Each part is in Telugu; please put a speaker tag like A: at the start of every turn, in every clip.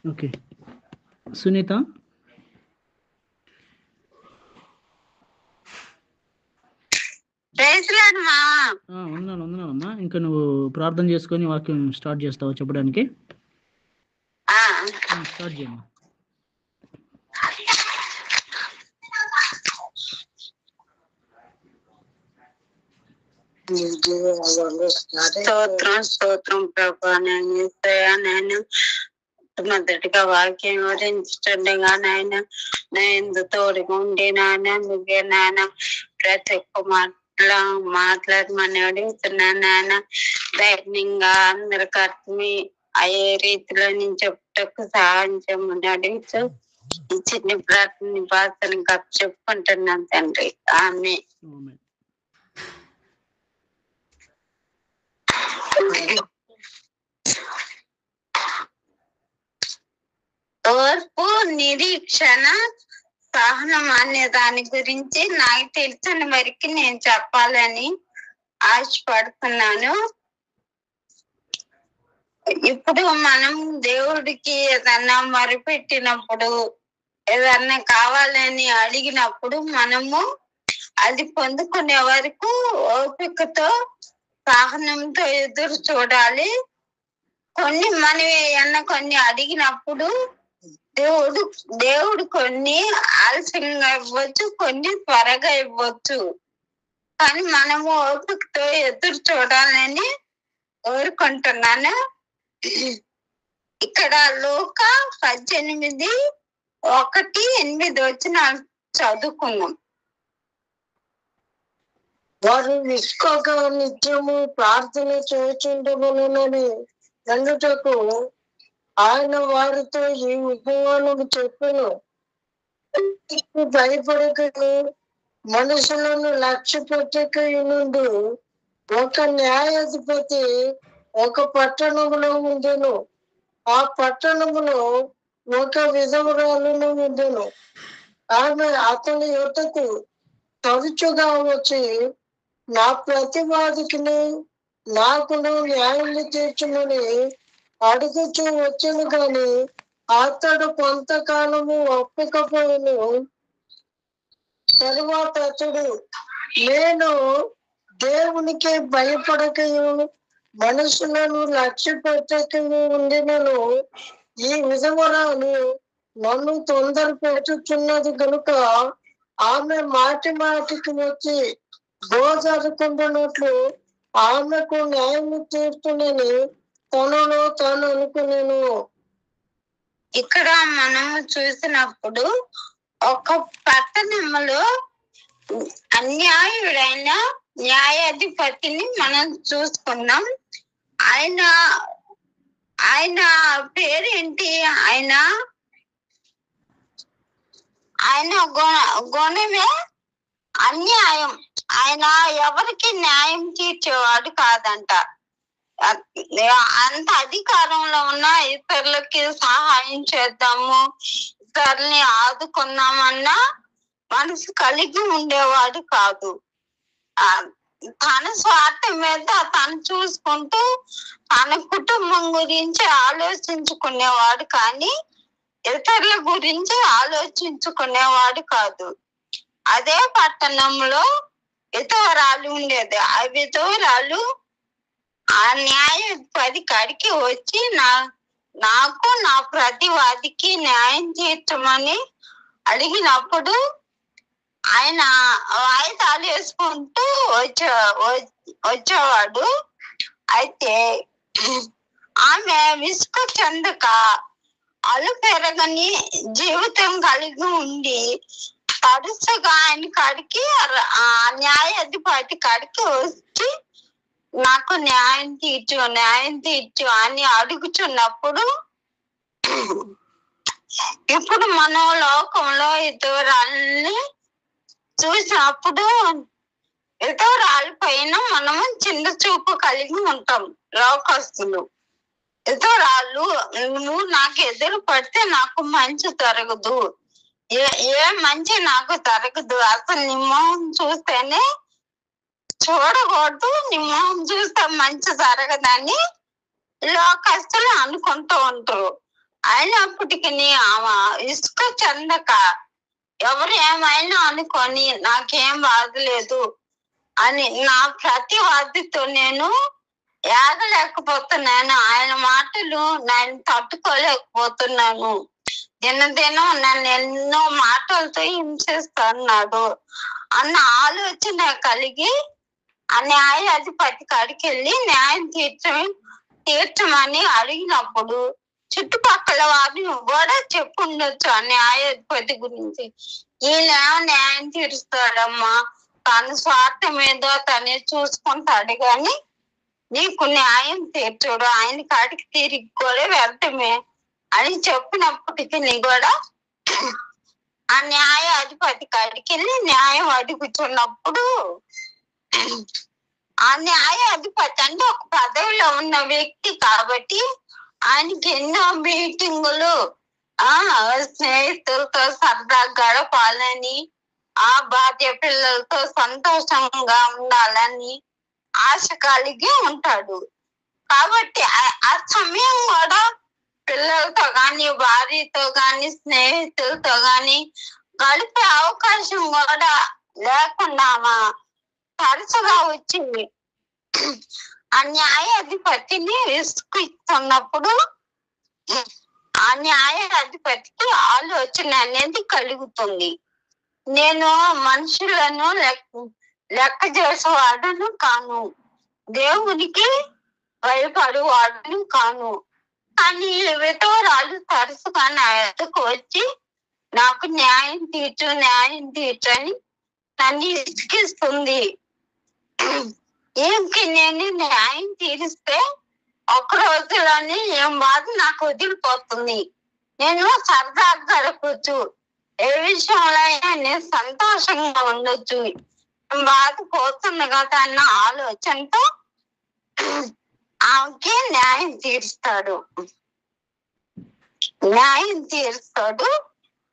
A: ఓకే, సునీత. ఉన్నానమ్మా. ఇంకా నువ్వు ప్రార్థన చేసుకొని వాక్యం స్టార్ట్ చేస్తావా చెప్పడానికి? స్టార్ట్ చేయమ్మా.
B: స్తోత్రం ప్రభా. నేను మొదటిగా వాక్యం వివరించుండగా నాయన నేను తోడుగా ఉండి నాయన నువ్వే నాయన ప్రతి ఒక్క మాట్లాడమని అడుగుతున్నాను నాయన. ధైర్యంగా అందరికి అర్థమై అయ్యే రీతిలో నేను చెప్పుటకు సహాయం చేయమని అడుగుతూ ఈ చిన్న ప్రార్థన భాషను చెప్పుకుంటున్నాను తండ్రి. ఆమె ఓర్పు, నిరీక్షణ, సహనం అనే దాని గురించి నాకు తెలిసిన వరకు నేను చెప్పాలని ఆశపడుతున్నాను. ఇప్పుడు మనం దేవుడికి ఏదన్నా మొరపెట్టినప్పుడు, ఏదన్నా కావాలని అడిగినప్పుడు మనము అది పొందుకునే వరకు ఓపికతో సహనంతో ఎదురు చూడాలి. కొన్ని అడిగినప్పుడు దేవుడు కొన్ని ఆలస్యంగా ఇవ్వచ్చు, కొన్ని త్వరగా ఇవ్వచ్చు. కానీ మనము ఓపికతో ఎదురు చూడాలని కోరుకుంటున్నాను. ఇక్కడ లూకా 18:1-8 చదువుకున్నాం.
C: వారు నిష్కాక నిత్యము ప్రార్థన చేయుచుండవలెనని అందుటకు ఆయన వారితో ఈ ఉపమానము చెప్పెను. భయపడకయు మనుషులను లక్ష్య పెట్టకయుండు. ఒక న్యాయాధిపతి ఒక పట్టణములో ఉండెను. ఆ పట్టణములో ఒక విధవరాలును ఉండెను. ఆమె అతని యొద్దకు తరచుగా వచ్చి నా ప్రతివాదికిని నాకును న్యాయం తీర్చుమని అడుగుచూ వచ్చాను. కానీ అతడు కొంతకాలము ఒప్పకపోయాను. తరువాత అతడు నేను దేవునికి భయపడకయు మనుషులను లక్ష్య పెట్టకయు ఉండినను ఈ విధవరాలు నన్ను తొందర పెట్టుచున్నది కనుక ఆమె మాటికి వచ్చి గోజరుకుంటున్నట్లు ఆమెకు న్యాయం తీర్చునని తనలో తాను అనుకునేను.
B: ఇక్కడ మనము చూసినప్పుడు ఒక పట్టణంలో అన్యాయుడైన న్యాయాధిపతిని మనం చూసుకున్నాం. ఆయన పేరేంటి? ఆయన గుణమే అన్యాయం. ఆయన ఎవరికి న్యాయం తీర్చేవాడు కాదంట. అంత అధికారంలో ఉన్న ఇతరులకి సహాయం చేద్దాము, ఇతరుల్ని ఆదుకుందామన్నా మనసు కలిగి ఉండేవాడు కాదు. తన స్వార్థం మీద తను చూసుకుంటూ తన కుటుంబం గురించి ఆలోచించుకునేవాడు, కానీ ఇతరుల గురించి ఆలోచించుకునేవాడు కాదు. అదే పట్టణంలో విధవరాలు ఉండేది. ఆ విధవరాలు ఆ న్యాయాధిపతి కాడికి వచ్చి నాకు నా ప్రతివాదికి న్యాయం తీర్చమని అడిగినప్పుడు ఆయన వాయిదాలు వేసుకుంటూ వచ్చేవాడు. అయితే ఆమె విసుగు చెందక అలుపెరగని జీవితం కలిగి ఉండి తరచుగా ఆయన కాడికి న్యాయాధిపతి కాడికి వచ్చి నాకు న్యాయం తీర్చు అని అడుగుచున్నప్పుడు, ఇప్పుడు మనం లోకంలో ఇతరులని చూసినప్పుడు ఇతరుల పైన మనము చిన్న చూపు కలిగి ఉంటాం. లోకస్తులు ఇతరులు నువ్వు నాకు ఎదురు పడితే నాకు మంచి జరగదు, ఏ మంచి నాకు జరగదు, అసలు నీ మొహం చూస్తేనే చూడకూడదు, నీ మొహం చూస్తే మంచి జరగదని లోకస్తులు అనుకుంటూ ఉంటారు. అయినప్పటికీ ఆమె ఇసుక చెందక ఎవరు ఏమైనా అనుకొని నాకేం బాధలేదు అని నా ప్రతివాదితో నేను ఏగలేకపోతున్నాను. ఆయన మాటలు నేను తట్టుకోలేకపోతున్నాను. దినదినం నన్ను ఎన్నో మాటలతో హింసిస్తున్నాడు అన్న ఆలోచన కలిగి ఆ న్యాయాధిపతి కాడికి వెళ్ళి న్యాయం తీర్చమని అడిగినప్పుడు చుట్టుపక్కల వారిని కూడా చెప్పుండొచ్చు ఆ న్యాయాధిపతి గురించి. ఈయన న్యాయం తీరుస్తాడమ్మా, తన స్వార్థం ఏదో తనే చూసుకుంటాడు కానీ నీకు న్యాయం తీర్చడు, ఆయన కాడికి తిరిగి కూడా వ్యర్థమే అని చెప్పినప్పటికీ కూడా ఆ న్యాయాధిపతి కాడికి వెళ్ళి న్యాయం అడుగుతున్నప్పుడు ఆ న్యాయాధిపతి అంటే ఒక పదవిలో ఉన్న వ్యక్తి కాబట్టి ఆయనకి ఎన్నో మీటింగులు స్నేహితులతో సరదా గడపాలని, ఆ భార్య పిల్లలతో సంతోషంగా ఉండాలని ఆశ కలిగి ఉంటాడు. కాబట్టి ఆ సమయం కూడా పిల్లలతో గాని, భార్యతో గాని, స్నేహితులతో గాని గడిపే అవకాశం కూడా లేకుండా తరచుగా వచ్చింది. ఆ న్యాయాధిపతిని విసుకుతున్నప్పుడు ఆ న్యాయాధిపతికి ఆలోచన అనేది కలుగుతుంది. నేను మనుషులను లెక్క చేసేవాడును కాను, దేవునికి భయపడేవాడును కాను. కానీ విధవరాలు తరచుగా నా ఎద్దకు వచ్చి నాకు న్యాయం తీర్చని నన్ను ఇసుకిస్తుంది. ఏంకి నేను న్యాయం తీరిస్తే ఒక రోజులోనే ఏం బాధ నాకు వదిలిపోతుంది, నేను సరదాగా గడపచ్చు, ఏ విషయంలో అయినా నేను సంతోషంగా ఉండొచ్చు, బాధ పోతుంది కదా అన్న ఆలోచనతో ఆమెకి న్యాయం తీరుస్తాడు.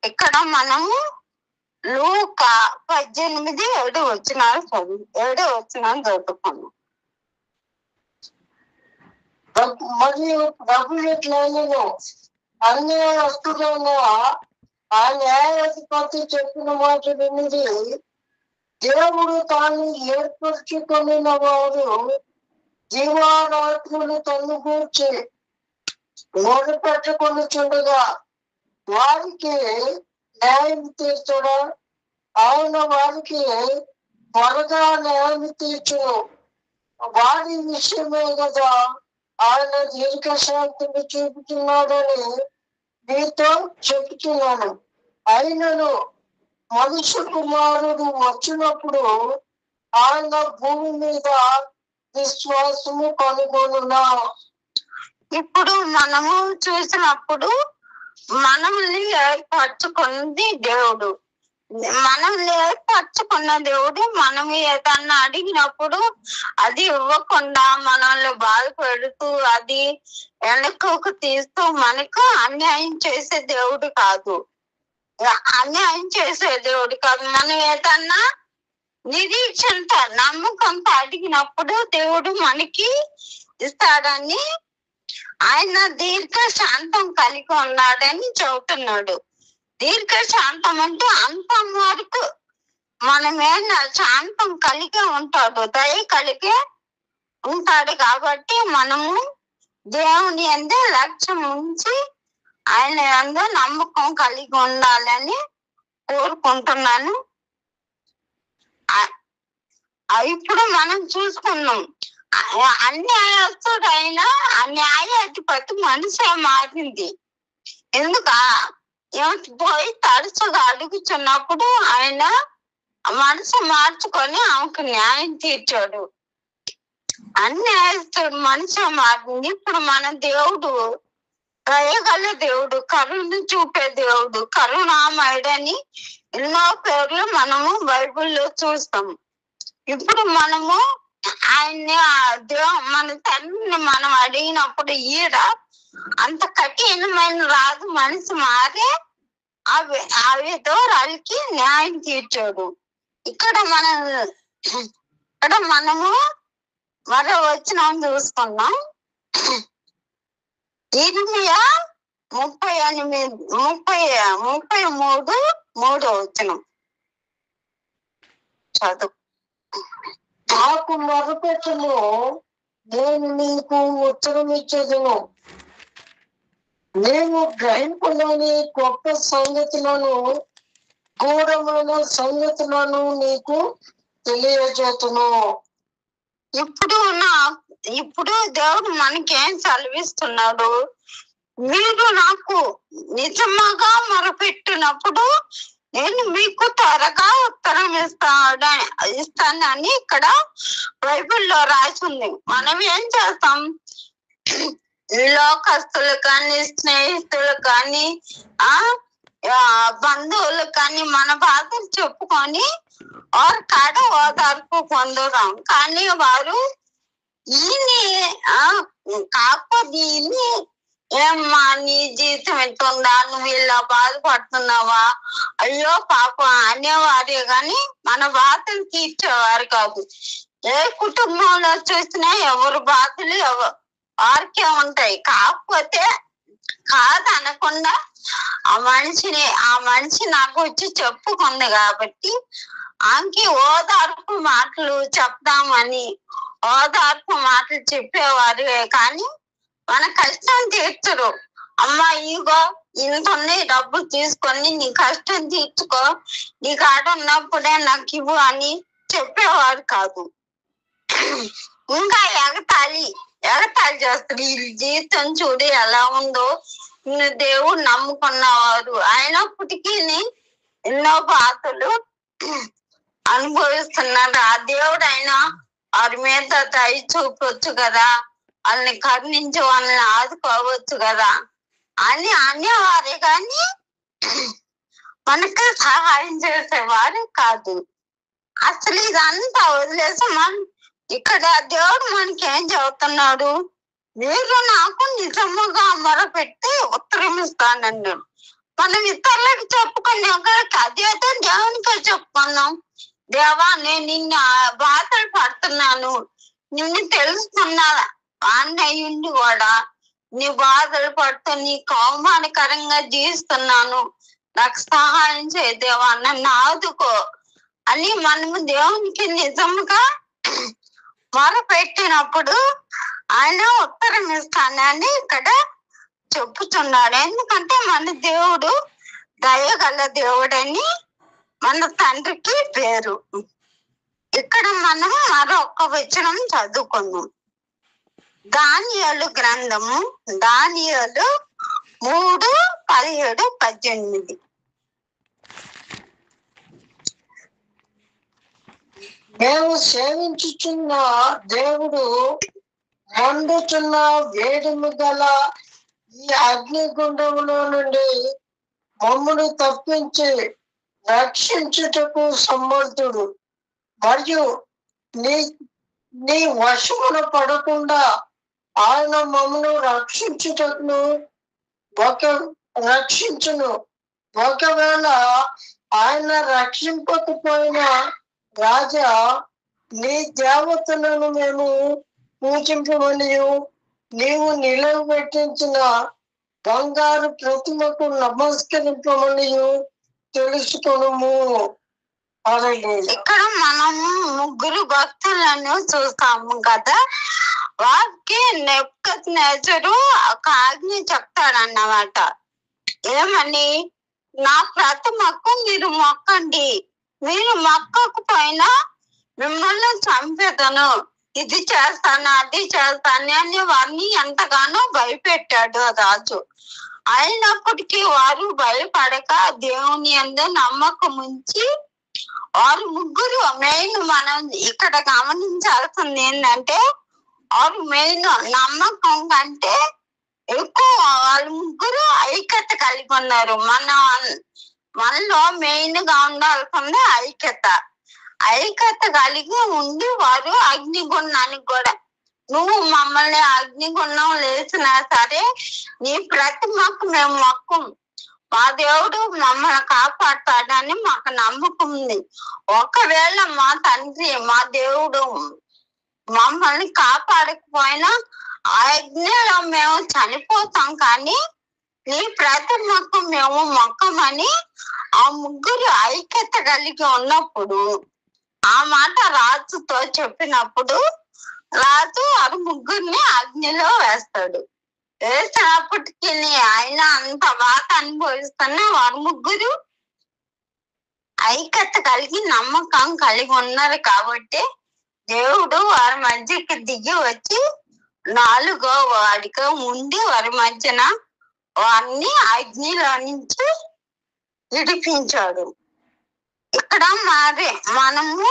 B: ఇక్కడ మనము లూకా 18:7 చదువుకున్నాం.
C: మరియు ప్రభు ఎట్లైనను అన్ని వస్తువులైన ఆ న్యాయాధిపతి చెప్పిన మాట వినిది. దేవుడు తాను ఏర్పరచుకొనిన వారు జీవారాత్రులు తను కూర్చి మొదలుపెట్టుకుని చూడగా వారికి న్యాయం తీర్చడా, ఆయన వారికి త్వరగా న్యాయం తీర్చును. వారి విషయమే కదా ఆయన దీర్ఘశాంతిని చూపుతున్నాడని మీతో చెబుతున్నాను. అయినను మనుష్య కుమారుడు వచ్చినప్పుడు ఆయన భూమి మీద విశ్వాసము కనుగొనునా.
B: ఇప్పుడు మనము చూసినప్పుడు మనల్ని ఏర్పరచుకున్నది దేవుడు. మనల్ని ఏర్పరచుకున్న దేవుడు మనం ఏదన్నా అడిగినప్పుడు అది ఇవ్వకుండా మనల్ని బాధపెడుతూ అది వెనక్కు తీస్తూ మనకు అన్యాయం చేసే దేవుడు కాదు. మనం ఏదన్నా నిరీక్షణతో నమ్మకంతో అడిగినప్పుడు దేవుడు మనకి ఇస్తాడని, ఆయన దీర్ఘశాంతం కలిగి ఉన్నాడని చెబుతున్నాడు. దీర్ఘశాంతం అంటే అంతం వరకు మనమేనా శాంతం కలిగి ఉంటాడు, దయ కలిగి ఉంటాడు. కాబట్టి మనము దేవుని యందు లక్ష్యం ఉంచి ఆయన యందు నమ్మకం కలిగి ఉండాలని కోరుకుంటున్నాను. ఇప్పుడు మనం చూసుకున్నాం, అన్యాయస్తుడైన ఆ న్యాయాధిపతి మనసే మారింది. ఎందుక పోయి తరచుగా అడుగుతున్నప్పుడు ఆయన మనసు మార్చుకొని ఆమెకు న్యాయం తీర్చాడు. అన్యాయస్తుడు మనసు మారింది. ఇప్పుడు మన దేవుడు దయగల దేవుడు, కరుణ చూపే దేవుడు, కరుణామయుడని ఎన్నో పేర్లు మనము బైబిల్లో చూస్తాం. ఇప్పుడు మనము ఆయన్ని మన తండ్రిని మనం అడిగినప్పుడు ఈడ అంత కఠినమైన రాదు, మనసు మారే ఆ విధవరాలికి న్యాయం తీర్చాడు. ఇక్కడ మనము మరో వచనం చూసుకున్నాం. ఇర్మియా 33 చదువు.
C: నాకు మొరపెట్టును, నేను నీకు ఉత్తరం ఇచ్చేదను. నేను గ్రహింపులోని గొప్ప సంగతులను, గూఢమైన సంగతులను నీకు తెలియజేతును.
B: ఇప్పుడు దేవుడు మనకేం సెలవిస్తున్నాడు? మీరు నాకు నిజముగా మొరపెట్టినప్పుడు నేను మీకు త్వరగా ఉత్తరం ఇస్తానని ఇక్కడ బైబిల్లో రాసింది. మనం ఏం చేస్తాం? లోకస్తులు కానీ, స్నేహితులు కానీ, బంధువులు కానీ మన బాధలు చెప్పుకొని వారి కాడ ఓదార్పు పొందుదాం. కానీ వారు కాకపోతే ఏమ్మా నీ జీవితం ఎట్టుందా, నువ్వు ఇలా బాధపడుతున్నావా, అయ్యో పాపం అనేవారే గాని మన బాధలు తీర్చేవారు కాదు. ఏ కుటుంబంలో చూసినా ఎవరు బాధలు వారికే ఉంటాయి. కాకపోతే కాదనకుండా ఆ మనిషి నాకు వచ్చి చెప్పుకుంది కాబట్టి ఆమెకి ఓదార్పు మాటలు చెప్దామని ఓదార్పు మాటలు చెప్పేవారే కానీ మన కష్టం తీర్చరు. అమ్మా ఇగో ఇంత ఉన్నాయి, డబ్బులు తీసుకొని నీ కష్టం తీర్చుకో, నీ కాడ ఉన్నప్పుడే నాకు ఇవ్వు అని చెప్పేవారు కాదు. ఇంకా ఎగతాళి చేస్తారు. ఈ జీవితం చూడు ఎలా ఉందో, దేవుడు నమ్ముకున్నవారు అయినప్పటికీ ఎన్నో బాధలు అనుభవిస్తున్నారు. ఆ దేవుడు అయినా వారి మీద దయ చూపొచ్చు కదా, వాళ్ళని కరుణించి వాళ్ళని ఆదుకోవచ్చు కదా అని అనేవారే కానీ మనకి సహాయం చేసేవారు కాదు. అసలు ఇదంతా వదిలేసి ఇక్కడ దేవుడు మనకి ఏం చెబుతున్నాడు? మీరు నాకు నిజముగా మొరపెట్టి ఉత్తరం ఇస్తానన్నాడు. మనం ఇతరులకు చెప్పుకుని ఒకరికి అదేదో దేవునికే చెప్పుకున్నాం. దేవా నేను నిన్ను బాధలు పడుతున్నాను, నిన్ను తెలుసుకున్నా అన్నయ్యుండి కూడా నీ బాధలు పడుతూ నీకు అవమానకరంగా జీవిస్తున్నాను, నాకు సహాయం చేయదేవా, నన్ను ఆదుకో అని మనము దేవునికి నిజంగా మొరపెట్టినప్పుడు ఆయన ఉత్తరం ఇస్తానని ఇక్కడ చెప్పుతున్నాడు. ఎందుకంటే మన దేవుడు దయగల దేవుడని మన తండ్రికి పేరు. ఇక్కడ మనం మరొక వచనం చదువుకున్నాం. దానియేలు గ్రంథము, దానియేలు 3:17-18.
C: మేము సేవించుచున్న దేవుడు మండుచున్న వేడిమి గల ఈ అగ్నిగుండములో నుండి మమ్మను తప్పించి రక్షించుటకు సమర్థుడు. మరియు నీ వశమున పడకుండా ఆయన మమ్మను రక్షించును. ఒకవేళ ఆయన రక్షింపకపోయినా రాజా, నీ దేవతలను మేము పూజింపమనియు నీవు నిలవబెట్టించిన బంగారు ప్రతిమకు నమస్కరింపమనియు తెలుసుకొనుము.
B: ఇక్కడ మనము 3 భక్తులను చూస్తాము కదా. వారికి నెబుకద్నెజరు ఒక ఆజ్ఞ చెప్తాడన్నమాట. ఏమని? నా ప్రతిమకు మీరు మొక్కండి, మీరు మొక్కకపోయినా మిమ్మల్ని చంపేదను, ఇది చేస్తాను అది చేస్తాను అని వారిని ఎంతగానో భయపెట్టాడు రాజు. అయినప్పటికీ వారు భయపడక దేవుని యందు నమ్మకం ఉంచి వారు ముగ్గురు మెయిన్ మనం ఇక్కడ గమనించాల్సింది ఏంటంటే, వారు మెయిన్ నమ్మకం కంటే ఎక్కువ వాళ్ళు ముగ్గురు ఐక్యత కలిగి ఉన్నారు. మనలో మెయిన్ గా ఉండాల్సింది ఐక్యత కలిగి ఉండి వారు అగ్నిగుండానికి కూడా, నువ్వు మమ్మల్ని అగ్నిగుండం లేచినా సరే నీ ప్రతిమకు మేము మొక్కం, మా దేవుడు మమ్మల్ని కాపాడుతాడని మాకు నమ్మకం ఉంది. ఒకవేళ మా తండ్రి మా దేవుడు మమ్మల్ని కాపాడకపోయినా ఆ అగ్నిలో మేము చనిపోతాం, కానీ నీ ప్రతిమకు మేము మొక్కమని ఆ ముగ్గురు ఐక్యత కలిగి ఉన్నప్పుడు ఆ మాట రాజుతో చెప్పినప్పుడు రాజు వారి ముగ్గురిని అగ్నిలో వేస్తాడు. వేసినప్పటికీ ఆయన అంత బాధ అనుభవిస్తున్నా వారి ముగ్గురు ఐక్యత కలిగి నమ్మకం కలిగి ఉన్నారు కాబట్టి దేవుడు వారి మధ్యకి దిగి వచ్చి 4వ వాడిగా ఉండి వారి మధ్యన వారిని అగ్నిలో నుంచి విడిపించాడు. ఇక్కడ మరి మనము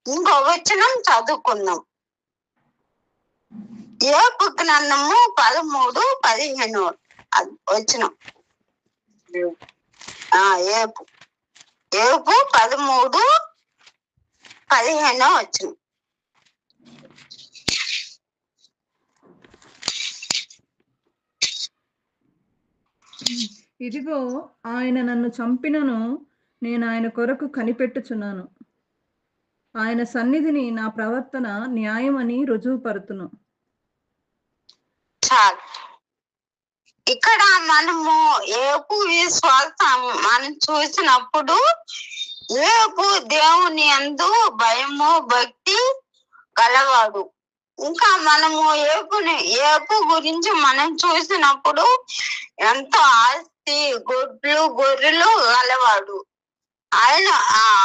B: ఇంకో వచనం చదువుకున్నాం. యోబు గ్రంథము 13:15 వచనం. యోబు 13:15 వచనం.
D: ఇదిగో ఆయన నన్ను చంపినను నేను ఆయన కొరకు కనిపెట్టుచున్నాను. ఆయన సన్నిధిని నా ప్రవర్తన న్యాయమని రుజువుపరుతును.
B: చాలు. ఇక్కడ మనము యోబు విశ్వాసం మనం చూసినప్పుడు యోబు దేవుని యందు భయము భక్తి గలవాడు. ఇంకా మనము యోబు గురించి మనం చూసినప్పుడు ఎంతో ఆస్తి గొడ్లు గొర్రెలు గలవాడు. ఆయన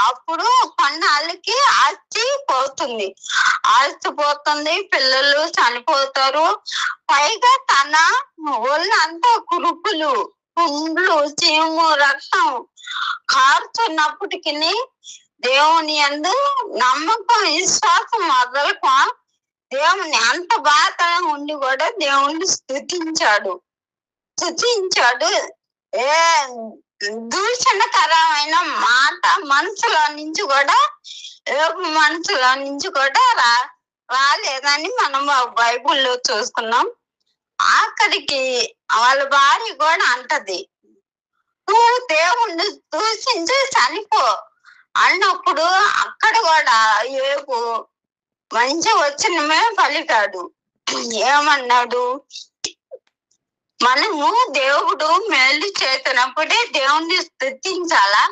B: అప్పుడు కొన్నాళ్ళకి ఆస్తి పోతుంది, పిల్లలు చనిపోతారు. పైగా తన ఒళ్ళంతా కురుపులు పుండ్లు చీము రక్తం కారుతున్నప్పటికీ దేవుని యందు నమ్మకం విశ్వాసం మొదలుక దేవుని అంత బాధ ఉండి కూడా దేవుణ్ణి స్తుతించాడు. దూషణకరమైన మాట మనసులో నుంచి కూడా రాలేదని మనం బైబుల్లో చూసుకున్నాం. ఆఖరికి వాళ్ళ భార్య కూడా అంటది, నువ్వు దేవుణ్ణి దూషించి చనిపో అన్నప్పుడు అక్కడ కూడా యోబు మంచి వచనమే పలికాడు. ఏమన్నాడు? మనము దేవుడు మేలు చేసినప్పుడే దేవుణ్ణి స్తుతించాలా,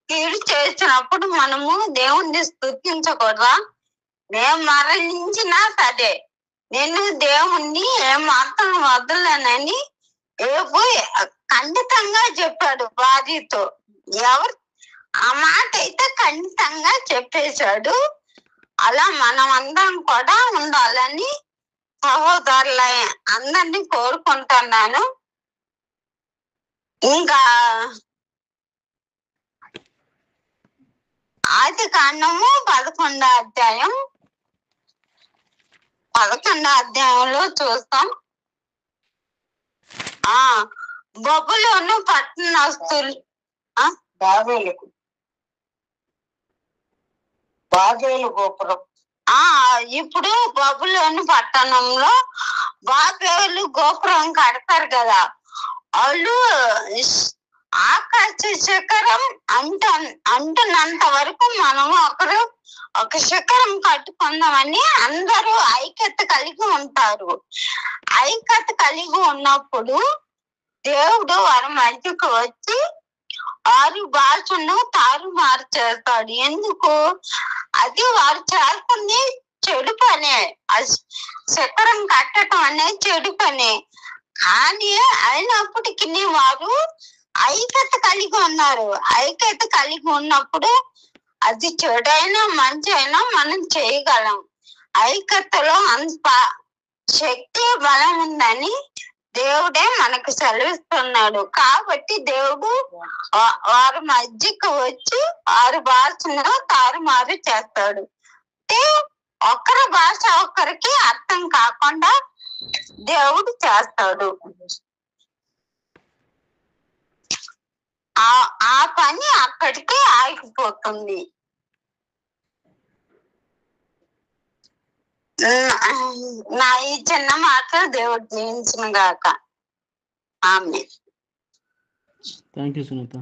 B: కీడు చేసినప్పుడు మనము దేవుణ్ణి స్తుతించకూడదా? మేము మరణించినా సరే నేను దేవుణ్ణి ఏమాత్రం వదలనని యోబు ఖండితంగా చెప్పాడు భార్యతో. ఎవరు ఆ మాట అయితే ఖండితంగా చెప్పేశాడు. అలా మనం అందరం కూడా ఉండాలని సహోదరుల అందరినీ కోరుకుంటున్నాను. ఇంకా ఆదికాండము 11వ అధ్యాయంలో చూస్తాం. బబులోను పట్టణస్తులు
C: బాబేలు గోపురం.
B: ఇప్పుడు బబులోను పట్టణంలో బాబేలు గోపురం కడతారు కదా, వాళ్ళు ఆకాశ శిఖరం అంటున్నంత వరకు మనము ఒక శిఖరం కట్టుకుందామని అందరూ ఐక్యత కలిగి ఉంటారు. ఐక్యత కలిగి ఉన్నప్పుడు దేవుడు వారి మధ్యకు వచ్చి వారి భాషను తారుమారు చేస్తాడు. ఎందుకు? అది వారు చేస్తుంది చెడు పనే. శిఖరం కట్టడం అనేది చెడు పనే. కానీ అయినప్పటికీ వారు ఐక్యత కలిగి ఉన్నారు. ఐక్యత కలిగి ఉన్నప్పుడు అది చెడైనా మంచి అయినా మనం చేయగలం. ఐక్యతలో అంత శక్తి బలం ఉందని దేవుడే మనకు సెలవిస్తున్నాడు. కాబట్టి దేవుడు వారి మధ్యకు వచ్చి వారి భాషను తారుమారు చేస్తాడు. అంటే ఒకరి భాష ఒకరికి అర్థం కాకుండా దేవుడు చేస్తాడు. ఆ పని అక్కడికి ఆగిపోతుంది. నా ఈ చిన్న మాటలు దేవుడు దీవించును గాక. ఆమేన్.
A: Thank you Sunitha.